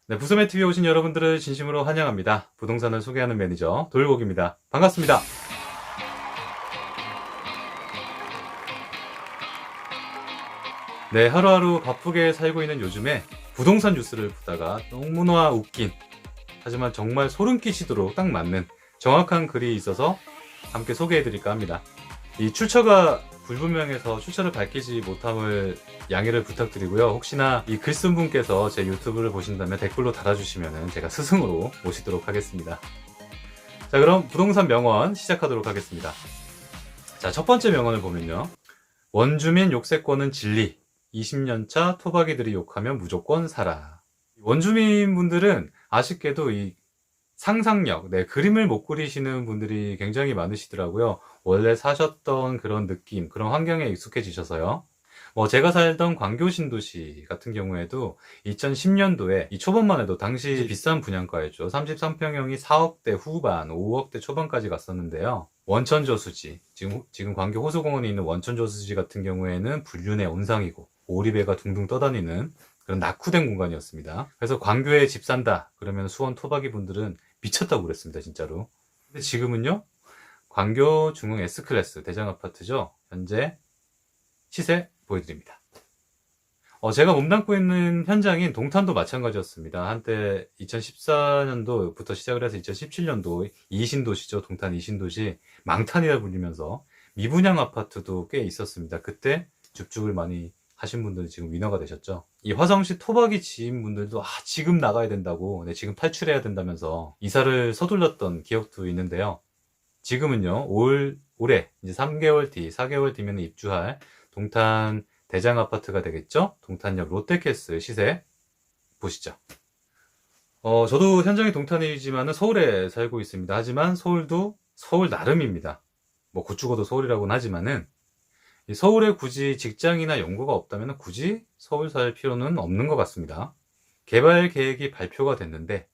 네, 부소매TV에 오신 여러분들을 진심으로 환영합니다. 부동산을 소개하는 매니저 도일곡입니다. 반갑습니다. 네, 하루하루 바쁘게 살고 있는 요즘에 부동산 뉴스를 보다가 너무나 웃긴, 하지만 정말 소름 끼치도록 딱 맞는 정확한 글이 있어서 함께 소개해드릴까 합니다. 이 출처가 불분명해서 출처를 밝히지 못함을 양해를 부탁드리고요. 혹시나 이 글 쓴 분께서 제 유튜브를 보신다면 댓글로 달아주시면 제가 스승으로 모시도록 하겠습니다. 자, 그럼 부동산 명언 시작하도록 하겠습니다. 자, 첫 번째 명언을 보면요. 원주민 욕세권은 진리. 20년차 토박이들이 욕하면 무조건 사라. 원주민 분들은 아쉽게도 이 상상력, 그림을 못 그리시는 분들이 굉장히 많으시더라고요. 원래 사셨던 그런 느낌, 그런 환경에 익숙해지셔서요. 제가 살던 광교 신도시 같은 경우에도 2010년도에 이 초반만 해도 당시 비싼 분양가였죠. 33평형이 4억대 후반, 5억대 초반까지 갔었는데요. 원천저수지, 지금 광교 호수공원에 있는 원천저수지 같은 경우에는 불륜의 온상이고 오리배가 둥둥 떠다니는 그런 낙후된 공간이었습니다. 그래서 광교에 집 산다 그러면 수원 토박이 분들은 미쳤다고 그랬습니다, 진짜로. 근데 지금은요, 광교 중흥 S클래스 대장 아파트죠. 현재 시세 보여드립니다. 제가 몸담고 있는 현장인 동탄도 마찬가지였습니다. 한때 2014년도부터 시작을 해서 2017년도 이신도시죠. 동탄 이신도시 망탄이라 불리면서 미분양 아파트도 꽤 있었습니다. 그때 줍줍을 많이 하신 분들은 지금 위너가 되셨죠. 이 화성시 토박이 지인분들도 지금 나가야 된다고, 지금 탈출해야 된다면서 이사를 서둘렀던 기억도 있는데요. 지금은요, 올해 이제 3개월 뒤, 4개월 뒤면 입주할 동탄 대장 아파트가 되겠죠? 동탄역 롯데캐슬 시세 보시죠. 저도 현장이 동탄이지만 서울에 살고 있습니다. 하지만 서울도 서울 나름입니다. 곧 죽어도 서울이라고는 하지만은 서울에 굳이 직장이나 연구가 없다면 굳이 서울 살 필요는 없는 것 같습니다. 개발 계획이 발표가 됐는데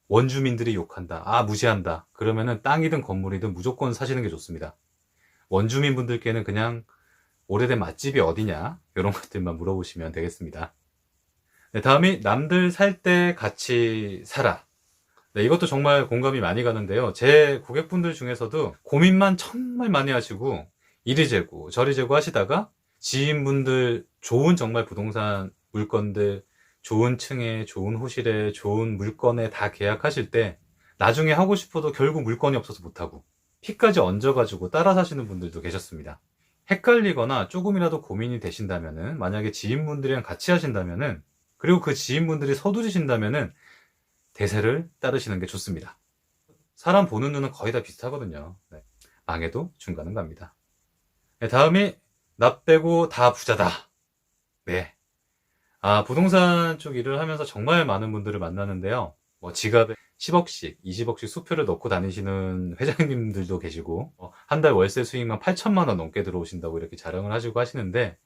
원주민들이 욕한다, 무시한다, 그러면은 땅이든 건물이든 무조건 사시는 게 좋습니다. 원주민분들께는 그냥 오래된 맛집이 어디냐, 이런 것들만 물어보시면 되겠습니다. 다음이 남들 살 때 같이 살아. 이것도 정말 공감이 많이 가는데요. 제 고객분들 중에서도 고민만 정말 많이 하시고 이리 재고 저리 재고 하시다가 지인분들 좋은 정말 부동산 물건들, 좋은 층에, 좋은 호실에, 좋은 물건에 다 계약하실 때 나중에 하고 싶어도 결국 물건이 없어서 못하고 피까지 얹어가지고 따라 사시는 분들도 계셨습니다. 헷갈리거나 조금이라도 고민이 되신다면은, 만약에 지인분들이랑 같이 하신다면은, 그리고 그 지인분들이 서두르신다면은 대세를 따르시는 게 좋습니다. 사람 보는 눈은 거의 다 비슷하거든요. 망해도 중간은 갑니다. 다음이 나 빼고 다 부자다. 부동산 쪽 일을 하면서 정말 많은 분들을 만나는데요. 지갑에 10억씩, 20억씩 수표를 넣고 다니시는 회장님들도 계시고, 한 달 월세 수익만 8천만 원 넘게 들어오신다고 이렇게 자랑을 하시고 하시는데,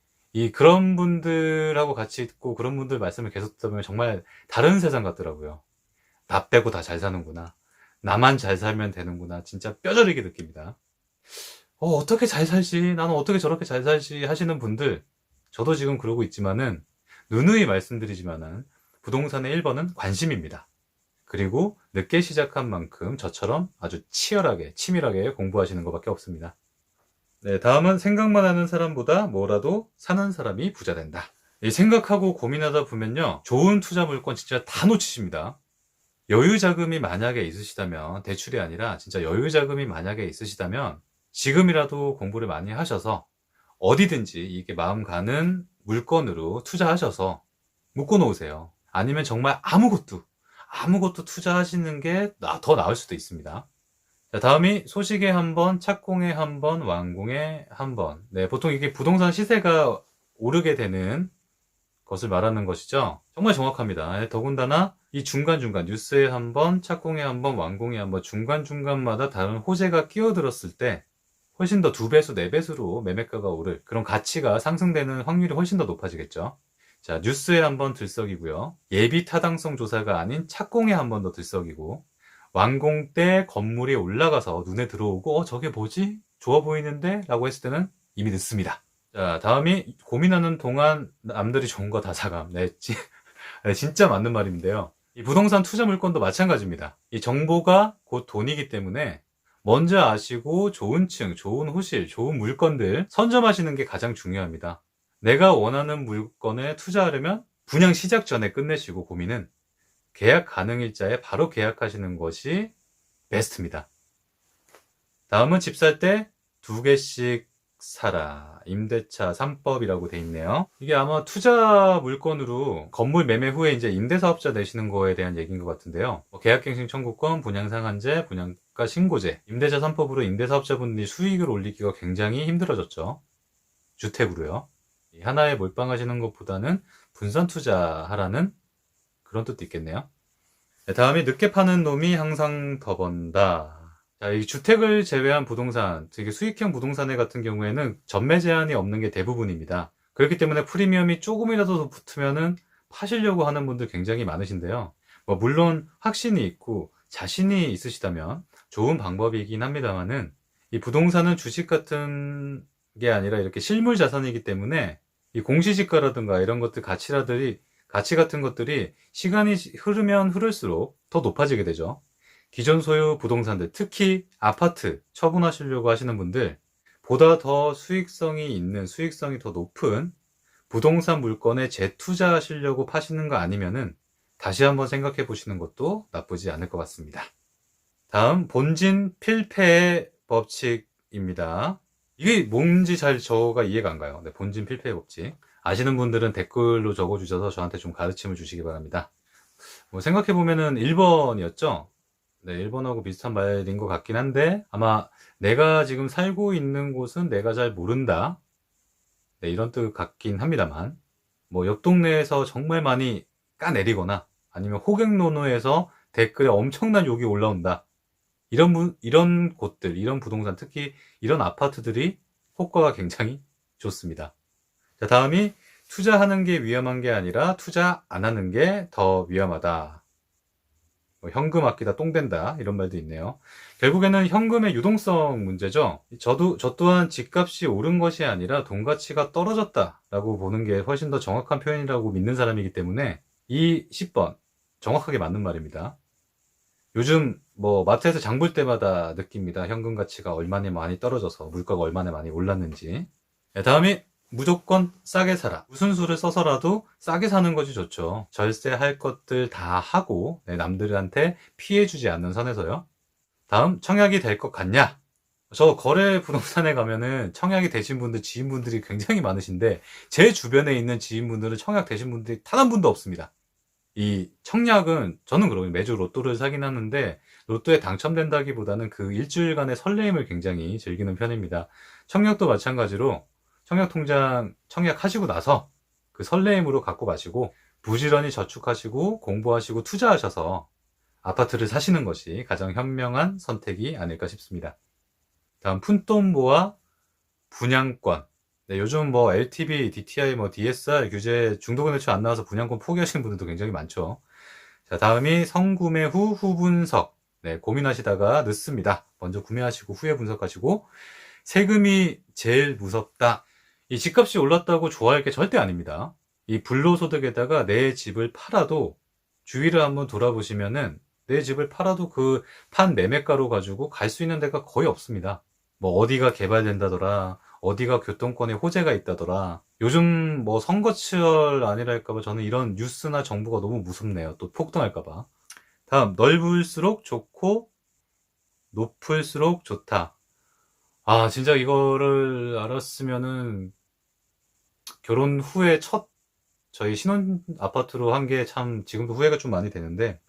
그런 분들하고 같이 있고 그런 분들 말씀을 계속 듣다 보면 정말 다른 세상 같더라고요. 나 빼고 다 잘 사는구나. 나만 잘 살면 되는구나. 진짜 뼈저리게 느낍니다. 어떻게 잘 살지? 나는 어떻게 저렇게 잘 살지? 하시는 분들, 저도 지금 그러고 있지만은, 누누이 말씀드리지만은, 부동산의 1번은 관심입니다. 그리고 늦게 시작한 만큼 저처럼 아주 치열하게, 치밀하게 공부하시는 것밖에 없습니다. 다음은 생각만 하는 사람보다 뭐라도 사는 사람이 부자 된다. 생각하고 고민하다 보면요, 좋은 투자 물건 진짜 다 놓치십니다. 여유 자금이 만약에 있으시다면, 대출이 아니라 진짜 여유 자금이 만약에 있으시다면 지금이라도 공부를 많이 하셔서 어디든지 이게 마음 가는 물건으로 투자하셔서 묶어 놓으세요. 아니면 정말 아무것도 투자하시는 게 더 나을 수도 있습니다. 자, 다음이 소식에 한 번, 착공에 한 번, 완공에 한 번. 보통 이게 부동산 시세가 오르게 되는 것을 말하는 것이죠. 정말 정확합니다. 더군다나 이 중간중간 뉴스에 한 번, 착공에 한 번, 완공에 한 번, 중간중간마다 다른 호재가 끼어들었을 때 훨씬 더 2배수, 4배수로 매매가가 오를, 그런 가치가 상승되는 확률이 훨씬 더 높아지겠죠. 자, 뉴스에 한 번 들썩이고요. 예비 타당성 조사가 아닌 착공에 한 번 더 들썩이고, 완공 때 건물이 올라가서 눈에 들어오고 저게 뭐지? 좋아 보이는데? 라고 했을 때는 이미 늦습니다. 자, 다음이 고민하는 동안 남들이 좋은 거 다 사감. 진짜 맞는 말인데요. 이 부동산 투자 물건도 마찬가지입니다. 이 정보가 곧 돈이기 때문에 먼저 아시고 좋은 층, 좋은 호실, 좋은 물건들 선점하시는 게 가장 중요합니다. 내가 원하는 물건에 투자하려면 분양 시작 전에 끝내시고 고민은 계약 가능일자에 바로 계약하시는 것이 베스트입니다. 다음은 집 살 때 2개씩 사라. 임대차 3법이라고 돼 있네요. 이게 아마 투자 물건으로 건물 매매 후에 이제 임대사업자 내시는 거에 대한 얘기인 것 같은데요. 계약갱신 청구권, 분양상한제, 분양가 신고제, 임대차 3법으로 임대사업자분들이 수익을 올리기가 굉장히 힘들어졌죠. 주택으로요. 하나에 몰빵하시는 것보다는 분산 투자하라는 그런 뜻도 있겠네요. 다음이 늦게 파는 놈이 항상 더 번다. 자, 이 주택을 제외한 부동산, 특히 수익형 부동산에 같은 경우에는 전매 제한이 없는 게 대부분입니다. 그렇기 때문에 프리미엄이 조금이라도 더 붙으면은 파시려고 하는 분들 굉장히 많으신데요. 물론 확신이 있고 자신이 있으시다면 좋은 방법이긴 합니다만은 이 부동산은 주식 같은 게 아니라 이렇게 실물 자산이기 때문에 이 공시지가라든가 이런 것들 가치 같은 것들이 시간이 흐르면 흐를수록 더 높아지게 되죠. 기존 소유 부동산들, 특히 아파트 처분하시려고 하시는 분들 보다 더 수익성이 더 높은 부동산 물건에 재투자하시려고 파시는 거 아니면은 다시 한번 생각해 보시는 것도 나쁘지 않을 것 같습니다. 다음 본진 필패의 법칙입니다. 이게 뭔지 저가 이해가 안 가요. 네, 본진 필패의 법칙. 아시는 분들은 댓글로 적어주셔서 저한테 좀 가르침을 주시기 바랍니다. 생각해보면은 1번이었죠? 네, 1번하고 비슷한 말인 것 같긴 한데 아마 내가 지금 살고 있는 곳은 내가 잘 모른다. 네, 이런 뜻 같긴 합니다만 옆 동네에서 정말 많이 까내리거나 아니면 호갱노노에서 댓글에 엄청난 욕이 올라온다. 이런 곳들, 이런 부동산, 특히 이런 아파트들이 효과가 굉장히 좋습니다. 자, 다음이 투자하는 게 위험한 게 아니라 투자 안 하는 게 더 위험하다. 현금 아끼다 똥 된다 이런 말도 있네요. 결국에는 현금의 유동성 문제죠. 저 또한 집값이 오른 것이 아니라 돈 가치가 떨어졌다라고 보는 게 훨씬 더 정확한 표현이라고 믿는 사람이기 때문에 이 10번 정확하게 맞는 말입니다. 요즘 마트에서 장볼 때마다 느낍니다. 현금 가치가 얼마나 많이 떨어져서 물가가 얼마나 많이 올랐는지. 다음이 무조건 싸게 사라. 무슨 수를 써서라도 싸게 사는 것이 좋죠. 절세할 것들 다 하고 남들한테 피해주지 않는 선에서요. 다음 청약이 될 것 같냐? 저 거래 부동산에 가면은 청약이 되신 분들, 지인분들이 굉장히 많으신데 제 주변에 있는 지인분들은 청약 되신 분들이 단 한 분도 없습니다. 이 청약은 저는 그러면 매주 로또를 사긴 하는데 로또에 당첨된다기보다는 그 일주일간의 설레임을 굉장히 즐기는 편입니다. 청약도 마찬가지로 청약통장 청약하시고 나서 그 설레임으로 갖고 가시고 부지런히 저축하시고 공부하시고 투자하셔서 아파트를 사시는 것이 가장 현명한 선택이 아닐까 싶습니다. 다음 푼돈보와 분양권. 네, 요즘 LTV, DTI, DSR 규제 중도금액초 안 나와서 분양권 포기하시는 분들도 굉장히 많죠. 자, 다음이 성구매 후 후분석. 네, 고민하시다가 늦습니다. 먼저 구매하시고 후에 분석하시고 세금이 제일 무섭다. 이 집값이 올랐다고 좋아할 게 절대 아닙니다. 이 불로소득에다가 내 집을 팔아도 주위를 한번 돌아보시면은 내 집을 팔아도 그 판 매매가로 가지고 갈 수 있는 데가 거의 없습니다. 어디가 개발된다더라, 어디가 교통권에 호재가 있다더라. 요즘 선거철 아니랄까봐 저는 이런 뉴스나 정보가 너무 무섭네요. 또 폭등할까봐. 다음 넓을수록 좋고 높을수록 좋다. 아, 진짜 이거를 알았으면은 결혼 후에 저희 신혼 아파트로 한 게 참 지금도 후회가 좀 많이 되는데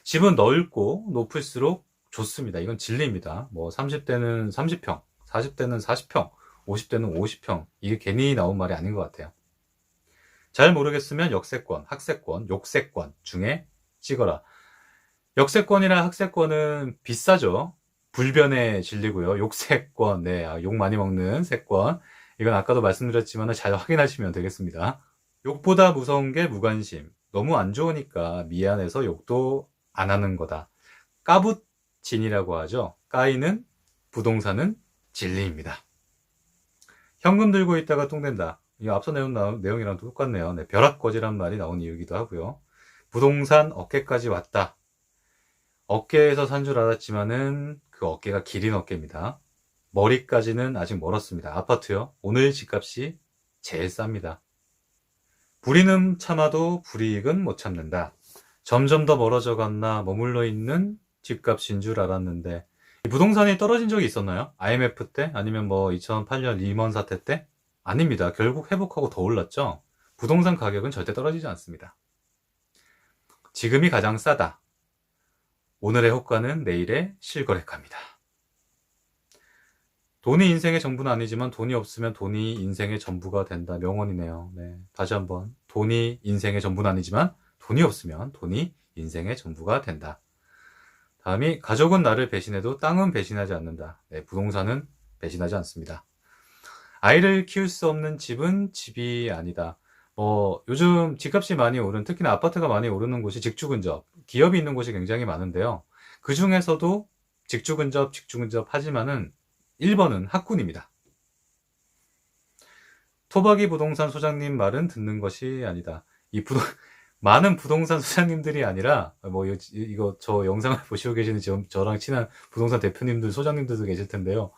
집은 넓고 높을수록 좋습니다. 이건 진리입니다. 30대는 30평, 40대는 40평, 50대는 50평. 이게 괜히 나온 말이 아닌 것 같아요. 잘 모르겠으면 역세권, 학세권, 욕세권 중에 찍어라. 역세권이나 학세권은 비싸죠. 불변의 진리고요. 욕세권, 네, 욕 많이 먹는 세권. 이건 아까도 말씀드렸지만 잘 확인하시면 되겠습니다. 욕보다 무서운 게 무관심. 너무 안 좋으니까 미안해서 욕도 안 하는 거다. 까부진이라고 하죠. 까이는 부동산은 진리입니다. 현금 들고 있다가 똥된다. 이거 앞서 내용이랑 똑같네요. 네, 벼락거지란 말이 나온 이유기도 하고요. 부동산 어깨까지 왔다. 어깨에서 산 줄 알았지만은 그 어깨가 길인 어깨입니다. 머리까지는 아직 멀었습니다. 아파트요. 오늘 집값이 제일 쌉니다. 불이는 참아도 불이익은 못 참는다. 점점 더 멀어져 갔나 머물러 있는 집값인 줄 알았는데, 이 부동산이 떨어진 적이 있었나요? IMF 때? 아니면 뭐 2008년 리먼 사태 때? 아닙니다. 결국 회복하고 더 올랐죠. 부동산 가격은 절대 떨어지지 않습니다. 지금이 가장 싸다. 오늘의 호가는 내일의 실거래가입니다. 돈이 인생의 전부는 아니지만 돈이 없으면 돈이 인생의 전부가 된다. 명언이네요. 네, 다시 한번. 돈이 인생의 전부는 아니지만 돈이 없으면 돈이 인생의 전부가 된다. 다음이 가족은 나를 배신해도 땅은 배신하지 않는다. 네, 부동산은 배신하지 않습니다. 아이를 키울 수 없는 집은 집이 아니다. 요즘 집값이 많이 오른, 특히나 아파트가 많이 오르는 곳이 직주근접, 기업이 있는 곳이 굉장히 많은데요. 그 중에서도 직주근접 하지만은 1번은 학군입니다. 토박이 부동산 소장님 말은 듣는 것이 아니다. 많은 부동산 소장님들이 아니라, 이거 저 영상을 보시고 계시는 저랑 친한 부동산 대표님들, 소장님들도 계실 텐데요.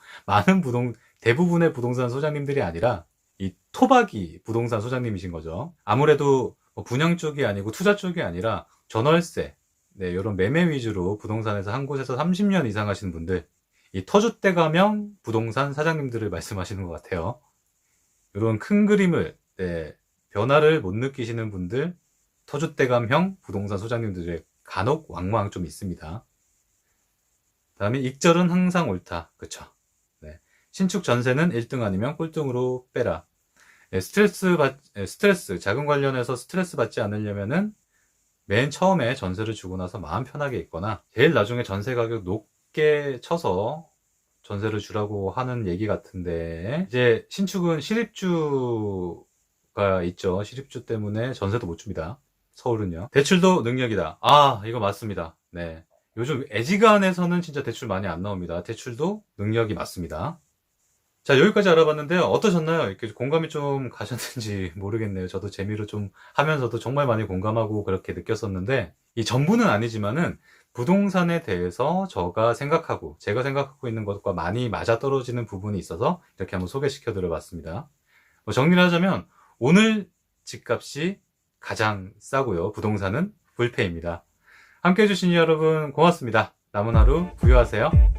대부분의 부동산 소장님들이 아니라, 이 토박이 부동산 소장님이신 거죠. 아무래도 분양 쪽이 아니고 투자 쪽이 아니라 전월세, 네, 이런 매매 위주로 부동산에서 한 곳에서 30년 이상 하시는 분들, 이 터줏대감형 부동산 사장님들을 말씀하시는 것 같아요. 이런 큰 그림을, 네, 변화를 못 느끼시는 분들, 터줏대감형 부동산 소장님들의 간혹 왕왕 좀 있습니다. 다음에 익절은 항상 옳다. 그쵸? 네. 신축 전세는 1등 아니면 꼴등으로 빼라. 네, 스트레스, 자금 관련해서 스트레스 받지 않으려면은 맨 처음에 전세를 주고 나서 마음 편하게 있거나, 제일 나중에 전세 가격 높게 쳐서 전세를 주라고 하는 얘기 같은데, 이제 신축은 실입주가 있죠. 실입주 때문에 전세도 못 줍니다. 서울은요. 대출도 능력이다. 아, 이거 맞습니다. 네. 요즘 애지간해서는 진짜 대출 많이 안 나옵니다. 대출도 능력이 맞습니다. 자, 여기까지 알아봤는데요. 어떠셨나요? 이렇게 공감이 좀 가셨는지 모르겠네요. 저도 재미로 좀 하면서도 정말 많이 공감하고 그렇게 느꼈었는데, 이 전부는 아니지만은 부동산에 대해서 제가 생각하고 있는 것과 많이 맞아떨어지는 부분이 있어서 이렇게 한번 소개시켜 드려봤습니다. 정리를 하자면, 오늘 집값이 가장 싸고요. 부동산은 불패입니다. 함께 해주신 여러분 고맙습니다. 남은 하루 부유하세요.